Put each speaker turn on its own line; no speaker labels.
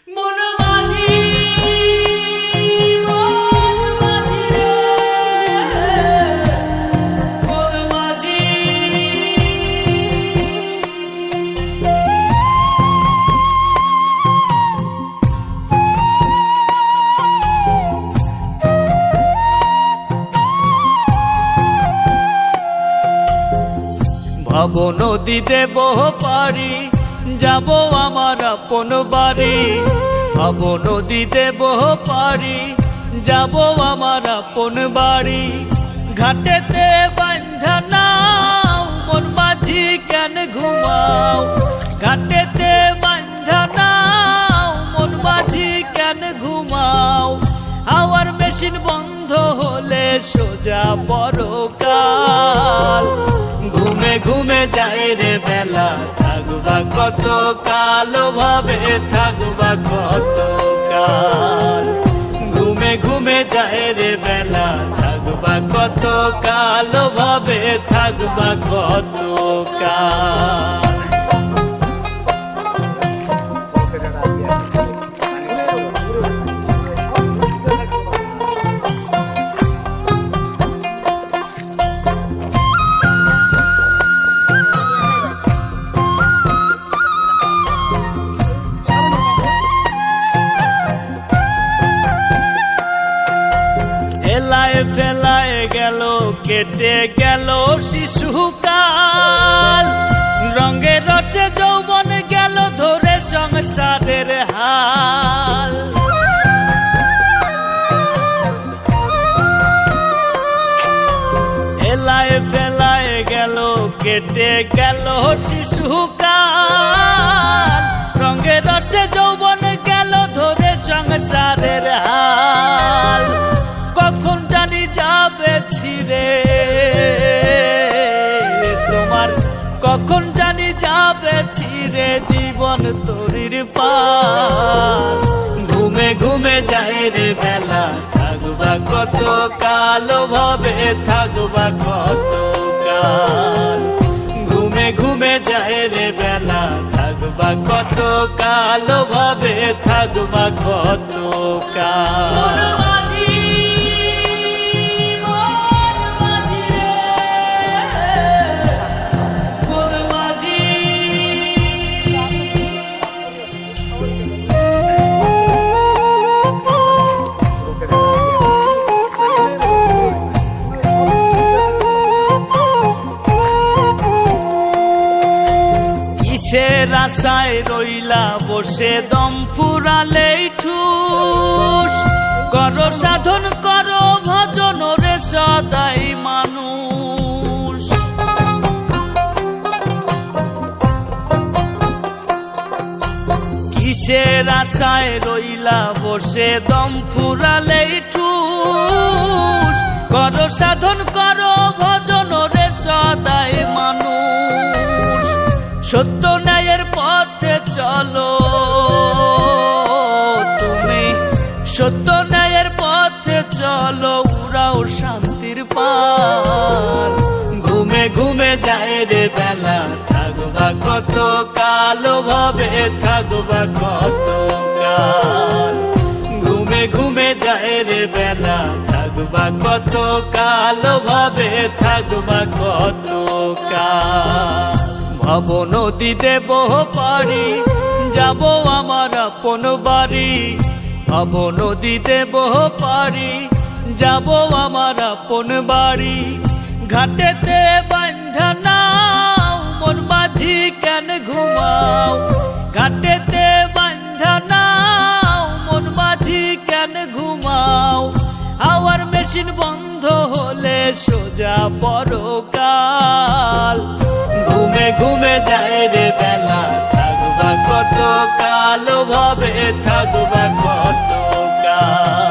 ভাব নদী দেব পারি যাব আমার আপন বাড়ি। ভাব নদী দেব পারি যাব আমার আপন বাড়ি। ঘাটেতে বান্ধা নাও মন মাঝি কেন ঘুমাও। ঘাটেতে বান্ধা নাও মন মাঝি কেন ঘুমাও। হাওয়ার মেশিন বন্ধ হলে সোজা পরকাল। ঘুমে ঘুমে যায় রে বেলা থাকবা কত কাল ভাবে থাকবা কত কাল। ঘুমে ঘুমে যায় রে বেলা থাকবা কত কাল ভাবে থাকবা কত কাল। ফেলায় গেল কেটে গেল শিশুকাল। রঙে রসে যৌবন গেল ধরে সংসারের হাল। এলায় ফেলায় গেল কেটে গেল শিশুকাল। রঙে রসে যৌবন গেল ধরে সংসারের হাল। কখন জানি যাবে ছিড়ে তোমার, কখন জানি যাবে ছিড়ে জীবন তরির পাল। ঘুমে ঘুমে যায় রে বেলা থাকবা কত কাল ভাবে থাকবা কত কাল। ঘুমে ঘুমে যায় রে বেলা থাকবা কত কাল ভাবে থাকবা কত কাল। কিসের আশায় রইলা বসে দম ফুরালেই ঠুস। করো সাধন করো ভজন রে সদাই মানুষ। কিসের আশায় রইলা বসে দম ফুরালেই ঠুস। করো সাধন করো ভজন রে সদাই মানুষ। সত্য ন্যায়ের পথে চলো তুমি, সত্য ন্যায়ের পথে চলো উড়াও শান্তির পাল। ঘুমে ঘুমে যায় রে বেলা থাকবা কত কাল ভাবে থাকবা কত কাল। ঘুমে ঘুমে যায় রে বেলা থাকবা কত কাল ভাবে থাকবা কত কাল। ভাব নদী দেব পারি যাব আমার আপন বাড়ি। ভাব নদী দেব পারি যাব আমার আপন বাড়ি। ঘাটেতে বান্ধা নাও মন মাঝি কেন ঘুমাও। ঘাটেতে বান্ধা নাও মন মাঝি কেন ঘুমাও। হাওয়ার মেশিন বন্ধ হলে সোজা পরকাল। ঘুমে ঘুমে যায় রে বেলা থাকবা কত কাল ভাবে থাকবা কত কাল।